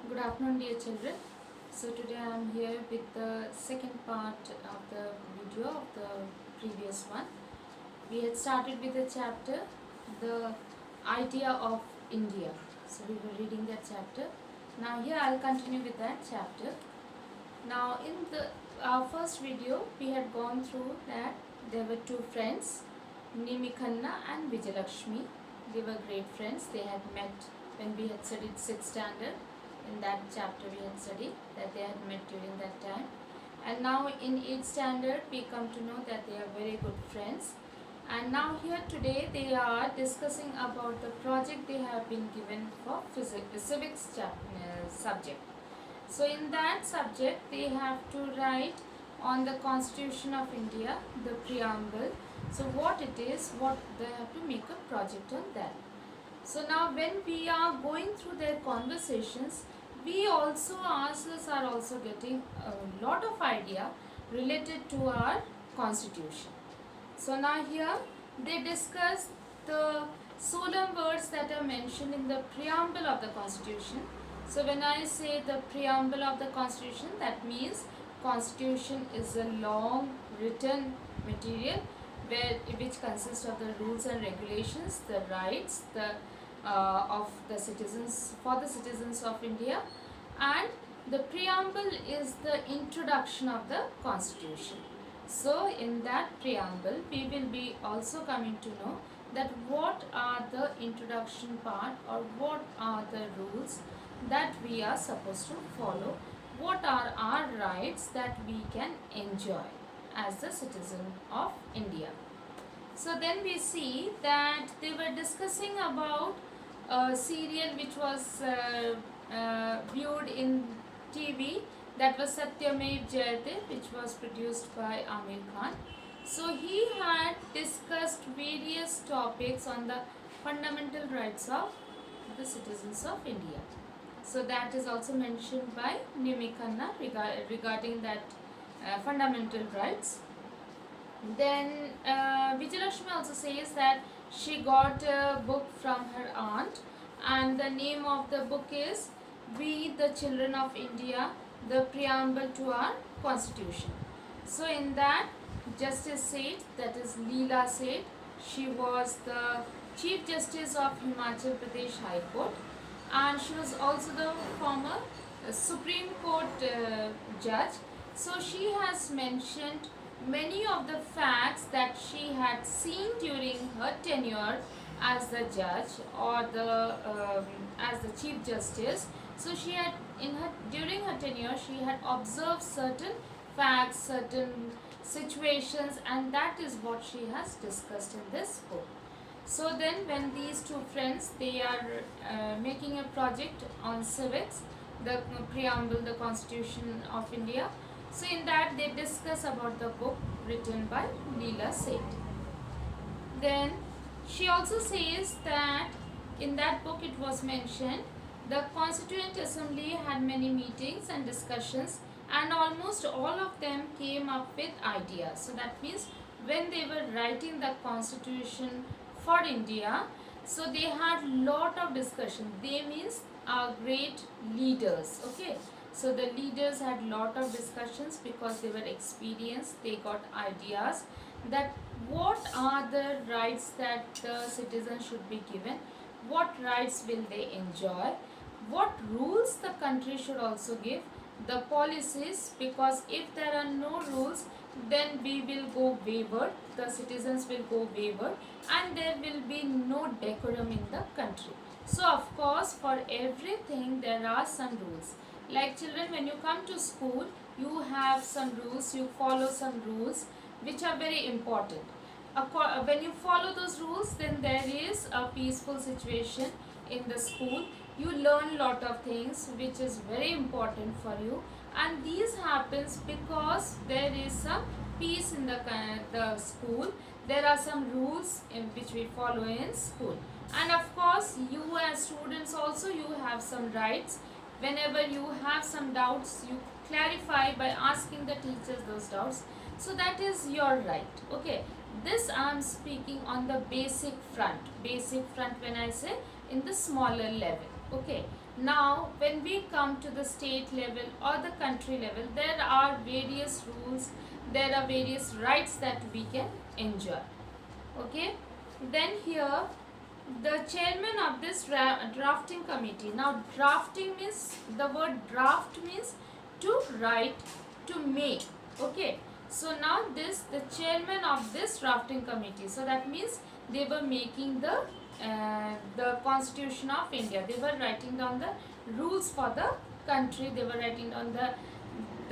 Good afternoon, dear children. So today I am here with the second part of the video of the previous one. We had started with the chapter, the idea of India. So we were reading that chapter. Now here I'll continue with that chapter. Now in the our first video we had gone through that there were two friends, Nimi Khanna and Vijayalakshmi. They were great friends. They had met when we had studied 6th standard. In that chapter we had studied that they had met during that time, and now in 8th standard we come to know that they are very good friends. And now here today they are discussing about the project they have been given for civics subject. So in that subject they have to write on the Constitution of India, the preamble. So what it is, what they have to make a project on that. So now when we are going through their conversations, we also ourselves are also getting a lot of idea related to our constitution. So now here they discuss the solemn words that are mentioned in the preamble of the constitution. So when I say the preamble of the constitution, that means constitution is a long written material which consists of the rules and regulations, the rights, of the citizens, for the citizens of India, and the preamble is the introduction of the constitution. So in that preamble we will be also coming to know that what are the introduction part, or what are the rules that we are supposed to follow, what are our rights that we can enjoy as the citizen of India. So then we see that they were discussing about a serial which was viewed in TV, that was Satyamev Jayate, which was produced by Amir Khan. So he had discussed various topics on the fundamental rights of the citizens of India. So that is also mentioned by Nimi Khanna regarding that fundamental rights. Then Vijayalakshmi also says that she got a book from her aunt, and the name of the book is We the Children of India, the preamble to our constitution. So in that, Justice Seth, that is Leela Seth, she was the Chief Justice of Himachal Pradesh High Court, and she was also the former Supreme Court judge. So she has mentioned many of the facts that she had seen during her tenure as the judge, or as the Chief Justice. So she had during her tenure she had observed certain facts, certain situations, and that is what she has discussed in this book. So then when these two friends, they are making a project on civics, the preamble, the Constitution of India. So in that they discuss about the book written by Leela Seth. Then she also says that in that book it was mentioned the Constituent Assembly had many meetings and discussions, and almost all of them came up with ideas. So that means when they were writing the Constitution for India, so they had lot of discussion. They means great leaders. Okay. So the leaders had lot of discussions because they were experienced, they got ideas that what are the rights that the citizens should be given, what rights will they enjoy, what rules the country should also give, the policies, because if there are no rules then we will go wayward, the citizens will go wayward, and there will be no decorum in the country. So of course for everything there are some rules. Like children, when you come to school, you have some rules, you follow some rules which are very important. When you follow those rules, then there is a peaceful situation in the school. You learn lot of things which is very important for you, and these happens because there is some peace in the school. There are some rules in which we follow in school, and of course you as students also, you have some rights. Whenever you have some doubts, you clarify by asking the teachers those doubts. So that is your right. Okay, this I am speaking on the basic front when I say in the smaller level. Okay, Now, when we come to the state level or the country level, there are various rules, there are various rights that we can enjoy. Okay, then here the chairman of this drafting committee. Now, drafting means, the word draft means to write, to make. Okay, so now the chairman of this drafting committee, so that means they were making the constitution of India. They were writing down the rules for the country. They were writing down the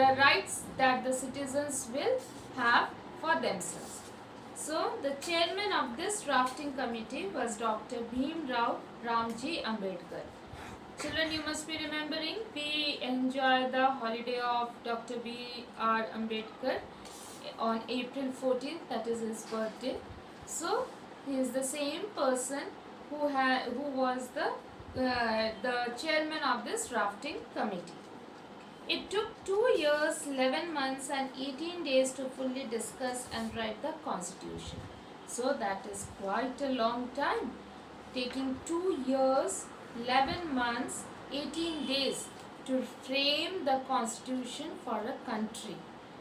rights that the citizens will have for themselves. So the chairman of this drafting committee was Dr. Bhim Rao Ramji Ambedkar. Children, you must be remembering, we enjoy the holiday of Dr. B.R. Ambedkar on April 14th, that is his birthday. So he is the same person who was the chairman of this drafting committee. It took 2 years, 11 months and 18 days to fully discuss and write the constitution. So that is quite a long time. Taking 2 years, 11 months, 18 days to frame the constitution for a country.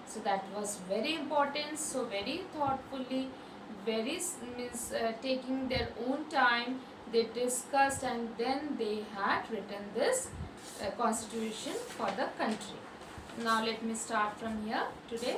So that was very important, so very thoughtfully, taking their own time, they discussed and then they had written this constitution for the country. Now let me start from here today.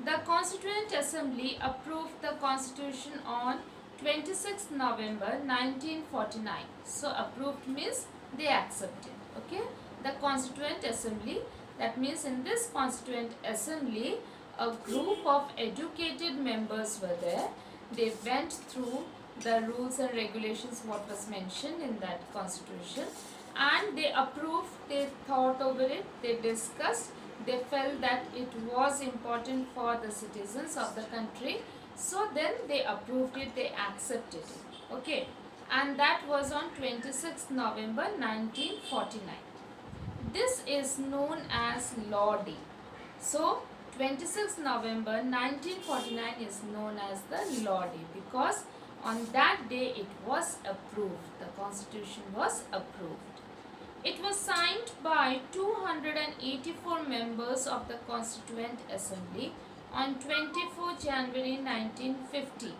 The Constituent Assembly approved the constitution on 26th November 1949. So approved means they accepted. Okay, the Constituent Assembly, that means in this Constituent Assembly a group of educated members were there. They went through the rules and regulations what was mentioned in that constitution and they approved, they thought over it, they discussed, they felt that it was important for the citizens of the country. So then they approved it, they accepted it. Okay, and that was on 26th November 1949. This is known as Law Day. So 26th November 1949 is known as the Law Day because on that day it was approved. The constitution was approved. It was signed by 284 members of the Constituent Assembly on 24 January 1950.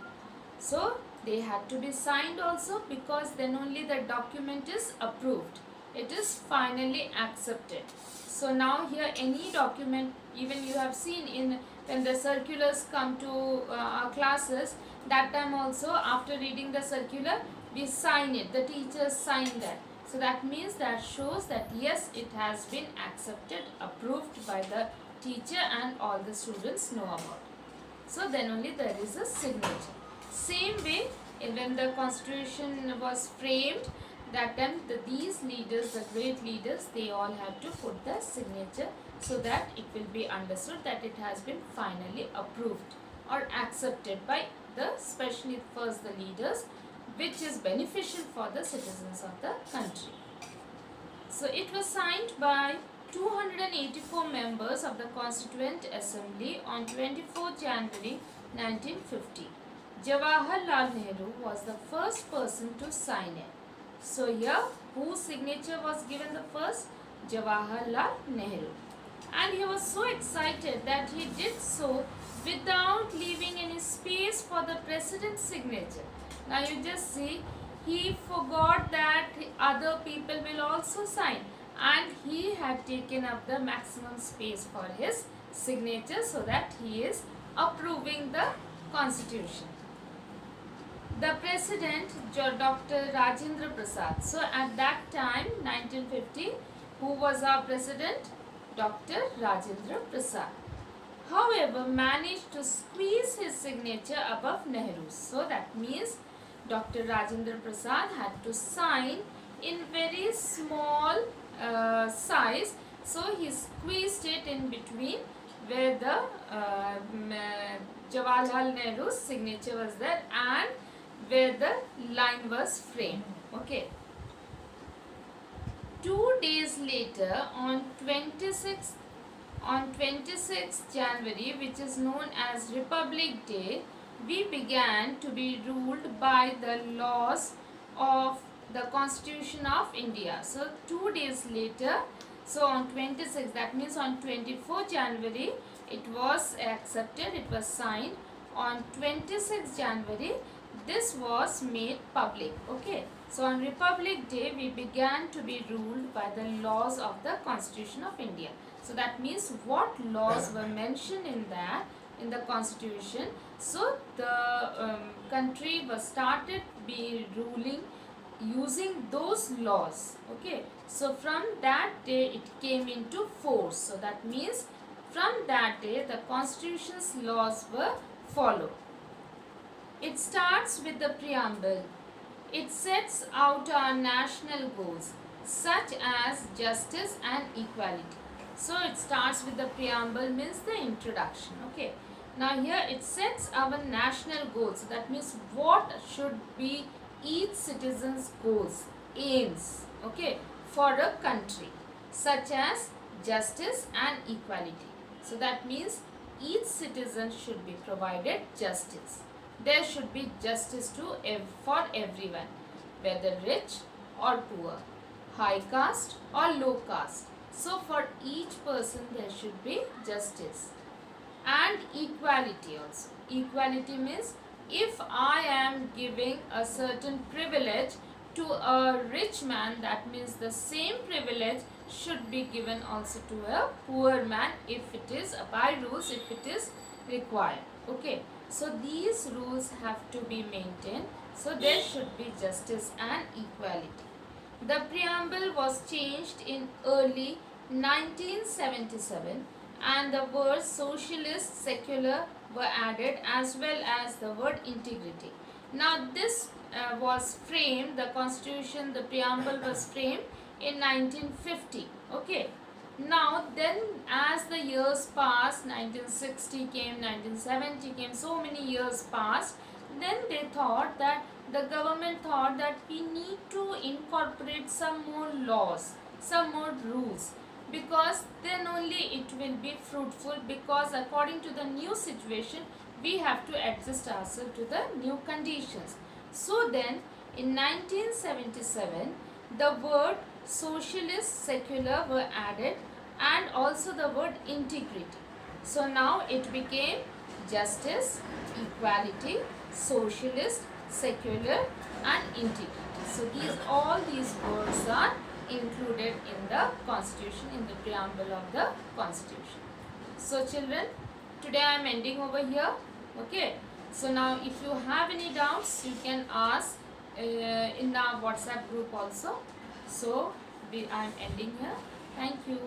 So they had to be signed also because then only the document is approved. It is finally accepted. So now here any document, even you have seen in when the circulars come to our classes, that time also after reading the circular we sign it, the teachers sign that. So that means that shows that yes, it has been accepted, approved by the teacher and all the students know about it. So then only there is a signature. Same way when the constitution was framed, that time these leaders, the great leaders, they all had to put the signature so that it will be understood that it has been finally approved or accepted by the, especially first the leaders, which is beneficial for the citizens of the country. So it was signed by 284 members of the Constituent Assembly on 24 January 1950. Jawaharlal Nehru was the first person to sign it. So here, whose signature was given the first? Jawaharlal Nehru. And he was so excited that he did so without leaving any space for the president's signature. Now you just see, he forgot that other people will also sign and he had taken up the maximum space for his signature so that he is approving the constitution. The president, Dr. Rajendra Prasad. So at that time, 1950, who was our president? Dr. Rajendra Prasad. However, managed to squeeze his signature above Nehru's. So that means Dr. Rajendra Prasad had to sign in very small size. So he squeezed it in between where the Jawaharlal Nehru's signature was there and where the line was framed. Okay. 2 days later, on 26th January, which is known as Republic Day, we began to be ruled by the laws of the Constitution of India. So 2 days later, so on 26, that means on 24 January, it was accepted, it was signed. On 26 January, this was made public. Okay. So on Republic Day, we began to be ruled by the laws of the Constitution of India. So that means what laws were mentioned in that, in the Constitution. So the country was started be ruling using those laws. Okay. So from that day it came into force. So that means from that day the Constitution's laws were followed. It starts with the preamble. It sets out our national goals such as justice and equality. So it starts with the preamble, means the introduction. Okay. Now here it sets our national goals. So that means what should be each citizen's goals, aims, okay, for a country, such as justice and equality. So that means each citizen should be provided justice. There should be justice for everyone, whether rich or poor, high caste or low caste. So for each person there should be justice. And equality also. Equality means if I am giving a certain privilege to a rich man, that means the same privilege should be given also to a poor man if it is by rules, if it is required. Okay. So these rules have to be maintained. So there should be justice and equality. The preamble was changed in early 1977 and the words socialist, secular were added as well as the word integrity. Now this was framed, the constitution, the preamble was framed in 1950. Okay. Now then as the years passed, 1960 came, 1970 came, so many years passed, then they thought that, the government thought that we need to incorporate some more laws, some more rules, because then only it will be fruitful, because according to the new situation we have to adjust ourselves to the new conditions. So then in 1977 the word socialist, secular were added and also the word integrity. So now it became justice, equality, socialist, secular and integrity. So all these words are included in the constitution, in the preamble of the constitution. So children, today I am ending over here. Okay. So now if you have any doubts, you can ask in our WhatsApp group also. So I am ending here. Thank you.